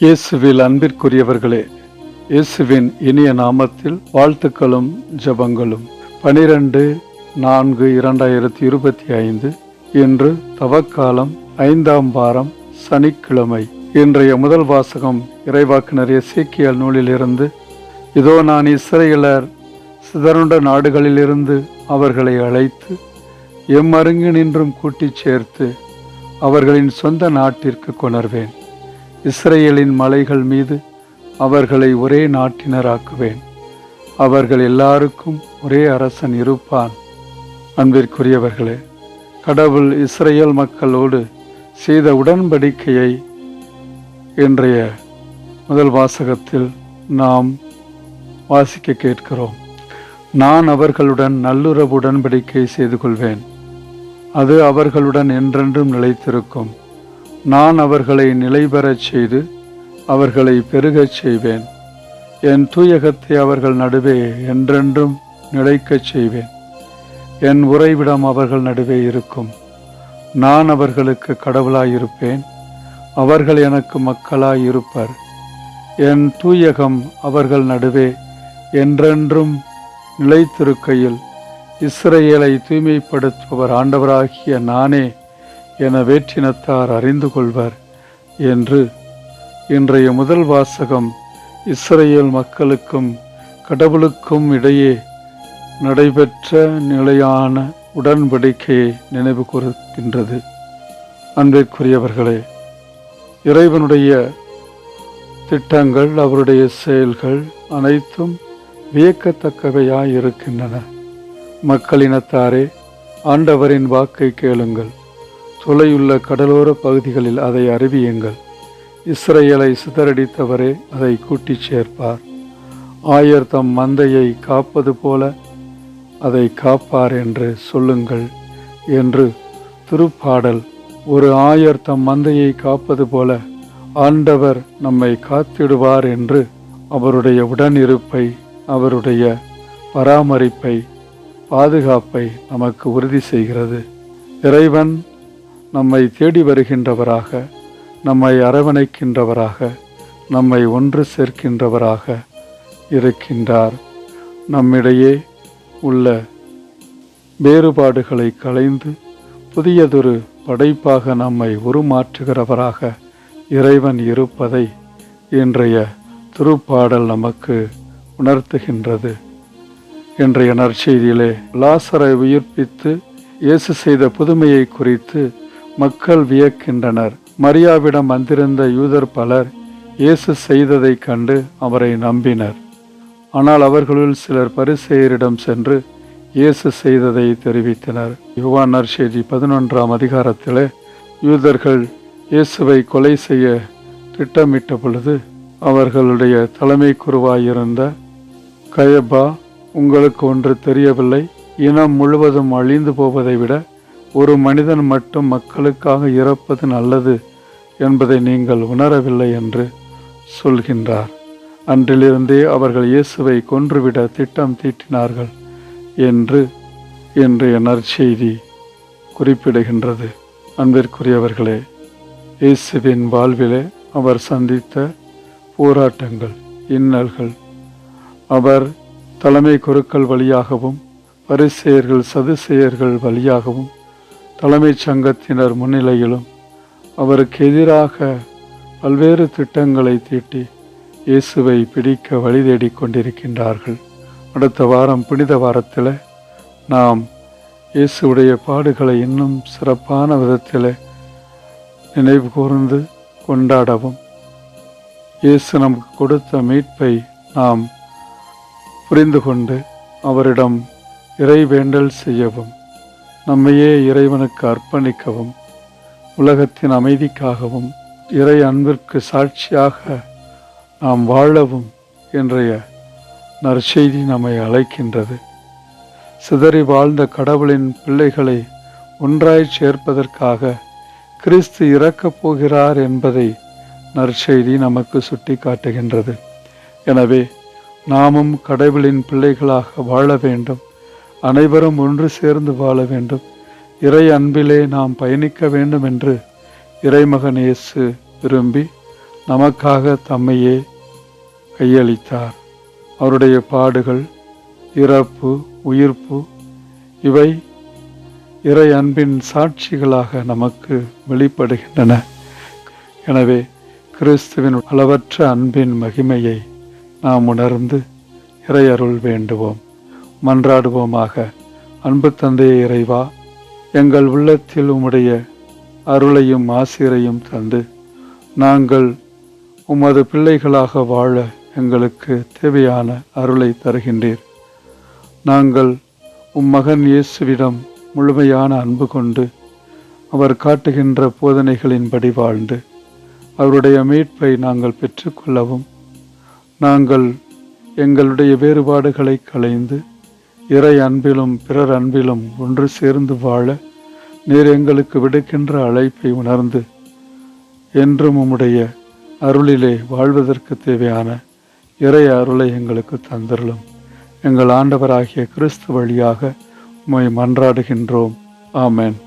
இயேசுவில் அன்பிற்குரியவர்களே, இயேசுவின் இனிய நாமத்தில் வாழ்த்துக்களும் ஜெபங்களும். 12/4/2025 இன்று தவக்காலம் 5ஆம் வாரம் சனிக்கிழமை. இன்றைய முதல் வாசகம் இறைவாக்கினர் எசேக்கியேல் நூலிலிருந்து. இதோ நான் இஸ்ரவேலர் சிதறுண்ட நாடுகளிலிருந்து அவர்களை அழைத்து எம்மருங்கு நின்றும் கூட்டிச் சேர்த்து அவர்களின் சொந்த நாட்டிற்கு கொணர்வேன். இஸ்ரவேலின் மலைகள் மீது அவர்களை ஒரே நாட்டினராக்குவேன். அவர்கள் எல்லாருக்கும் ஒரே அரசன் இருப்பான். அன்பிற்குரியவர்களே, கடவுள் இஸ்ரவேல் மக்களோடு செய்த உடன்படிக்கையை இன்றைய முதல் வாசகத்தில் நாம் வாசிக்க கேட்கிறோம். நான் அவர்களுடன் நல்லுறவு உடன்படிக்கை செய்து கொள்வேன். அது அவர்களுடன் என்றென்றும் நிலைத்திருக்கும். நான் அவர்களை நிலைபெறச் செய்து அவர்களை பெருகச் செய்வேன். என் தூயகத்தை அவர்கள் நடுவே என்றென்றும் நிலைக்கச் செய்வேன். என் உறைவிடம் அவர்கள் நடுவே இருக்கும். நான் அவர்களுக்கு கடவுளாயிருப்பேன். அவர்கள் எனக்கு மக்களாயிருப்பர். என் தூயகம் அவர்கள் நடுவே என்றென்றும் நிலைத்திருக்கையில் இஸ்ரவேலை தூய்மைப்படுத்துபவர் ஆண்டவராகிய நானே என வேற்றினத்தார் அறிந்து கொள்வர் என்று இன்றைய முதல் வாசகம் இஸ்ரவேல் மக்களுக்கும் கடவுளுக்கும் இடையே நடைபெற்ற நிலையான உடன்படிக்கையை நினைவு கூறுகின்றது. அன்பிற்குரியவர்களே, இறைவனுடைய திட்டங்கள், அவருடைய செயல்கள் அனைத்தும் வியக்கத்தக்கவையாய் இருக்கின்றன. மக்களினத்தாரே, ஆண்டவரின் வாக்கை கேளுங்கள். தொலையுள்ள கடலோர பகுதிகளில் அதை அறிவியுங்கள். இஸ்ரவேலை சிதறடித்தவரே அதை கூட்டிச் சேர்ப்பார். ஆயர் தம் மந்தையை காப்பது போல அதை காப்பார் என்று சொல்லுங்கள் என்று திருப்பாடல். ஒரு ஆயர் தம் மந்தையை காப்பது போல ஆண்டவர் நம்மை காத்திடுவார் என்று அவருடைய உடனிருப்பை, அவருடைய பராமரிப்பை, பாதுகாப்பை நமக்கு உறுதி செய்கிறது. இறைவன் நம்மை தேடி வருகின்றவராக, நம்மை அரவணைக்கின்றவராக, நம்மை ஒன்று சேர்க்கின்றவராக இருக்கின்றார். நம்மிடையே உள்ள வேறுபாடுகளை களைந்து புதியதொரு படைப்பாக நம்மை உருமாற்றுகிறவராக இறைவன் இருப்பதை இன்றைய திருப்பாடல் நமக்கு உணர்த்துகின்றது. இன்றைய நற்செய்தியிலே லாசரை உயிர்ப்பித்து இயேசு செய்த புதுமையை குறித்து மக்கள் வியக்கின்றனர். மரியாவிடம் வந்திருந்த யூதர் பலர் இயேசு செய்ததை கண்டு அவரை நம்பினர். ஆனால் அவர்களுள் சிலர் பரிசேயரிடம் சென்று இயேசு செய்ததை தெரிவித்தனர். யோவான் நற்செய்தி 11ஆம் அதிகாரத்திலே யூதர்கள் இயேசுவை கொலை செய்ய திட்டமிட்ட பொழுது அவர்களுடைய தலைமை குருவாயிருந்த கயபா, உங்களுக்கு ஒன்று தெரியவில்லை, இனம் முழுவதும் அழிந்து போவதை விட ஒரு மனிதன் மட்டும் மக்களுக்காக இறப்பது நல்லது என்பதை நீங்கள் உணரவில்லை என்று சொல்கின்றார். அன்றிலிருந்தே அவர்கள் இயேசுவை கொன்றுவிட திட்டம் தீட்டினார்கள் என்று இன்றைய நற்செய்தி குறிப்பிடுகின்றது. அன்பிற்குரியவர்களே, இயேசுவின் வாழ்விலே அவர் சந்தித்த போராட்டங்கள், இன்னல்கள், அவர் தலைமை குருக்கள் வழியாகவும் பரிசேயர்கள் சதுசேயர்கள் வழியாகவும் தலைமைச் சங்கத்தினர் முன்னிலையிலும் அவருக்கு எதிராக பல்வேறு திட்டங்களை தீட்டி இயேசுவை பிடிக்க வழி தேடிக் கொண்டிருக்கின்றார்கள். அடுத்த வாரம் புனித வாரத்தில் நாம் இயேசுடைய பாடுகளை இன்னும் சிறப்பான விதத்தில் நினைவு கூர்ந்து கொண்டாடவும், இயேசு நமக்கு கொடுத்த மீட்பை நாம் புரிந்து கொண்டு அவரிடம் இறைவேண்டல் செய்யவும், நம்மையே இறைவனுக்கு அர்ப்பணிக்கவும், உலகத்தின் அமைதிக்காகவும் இறை அன்பிற்கு சாட்சியாக நாம் வாழவும் இன்றைய நற்செய்தி நம்மை அழைக்கின்றது. சிதறி வாழ்ந்த கடவுளின் பிள்ளைகளை ஒன்றாய் சேர்ப்பதற்காக கிறிஸ்து இறக்கப் போகிறார் என்பதை நற்செய்தி நமக்கு சுட்டி காட்டுகின்றது. எனவே நாமும் கடவுளின் பிள்ளைகளாக வாழ வேண்டும். அனைவரும் ஒன்று சேர்ந்து வாழ வேண்டும். இறை அன்பிலே நாம் பயணிக்க வேண்டும் என்று இறைமகன் இயேசு விரும்பி நமக்காக தம்மையே கையளித்தார். அவருடைய பாடுகள், இறப்பு, உயிர்ப்பு இவை இறை அன்பின் சாட்சிகளாக நமக்கு வெளிப்படுகின்றன. எனவே கிறிஸ்துவின் அளவற்ற அன்பின் மகிமையை நாம் உணர்ந்து இறை அருள் வேண்டுவோம். மன்றாடுவோமாக. அன்பு தந்தையே இறைவா, எங்கள் உள்ளத்தில் உம்முடைய அருளையும் ஆசிரையும் தந்து நாங்கள் உமது பிள்ளைகளாக வாழ எங்களுக்கு தேவையான அருளை தருகின்றீர். நாங்கள் மகன் இயேசுவிடம் முழுமையான அன்பு கொண்டு அவர் காட்டுகின்ற போதனைகளின்படி வாழ்ந்து அவருடைய மீட்பை நாங்கள் பெற்றுக்கொள்ளவும், நாங்கள் எங்களுடைய வேறுபாடுகளை களைந்து இறை அன்பிலும் பிறர் அன்பிலும் ஒன்று சேர்ந்து வாழ நீர் எங்களுக்கு விடுக்கின்ற அழைப்பை உணர்ந்து என்றும் உம்முடைய அருளிலே வாழ்வதற்கு தேவையான இறை அருளை எங்களுக்கு தந்தருளும். எங்கள் ஆண்டவராகிய கிறிஸ்து வழியாக உம்மை மன்றாடுகின்றோம். ஆமென்.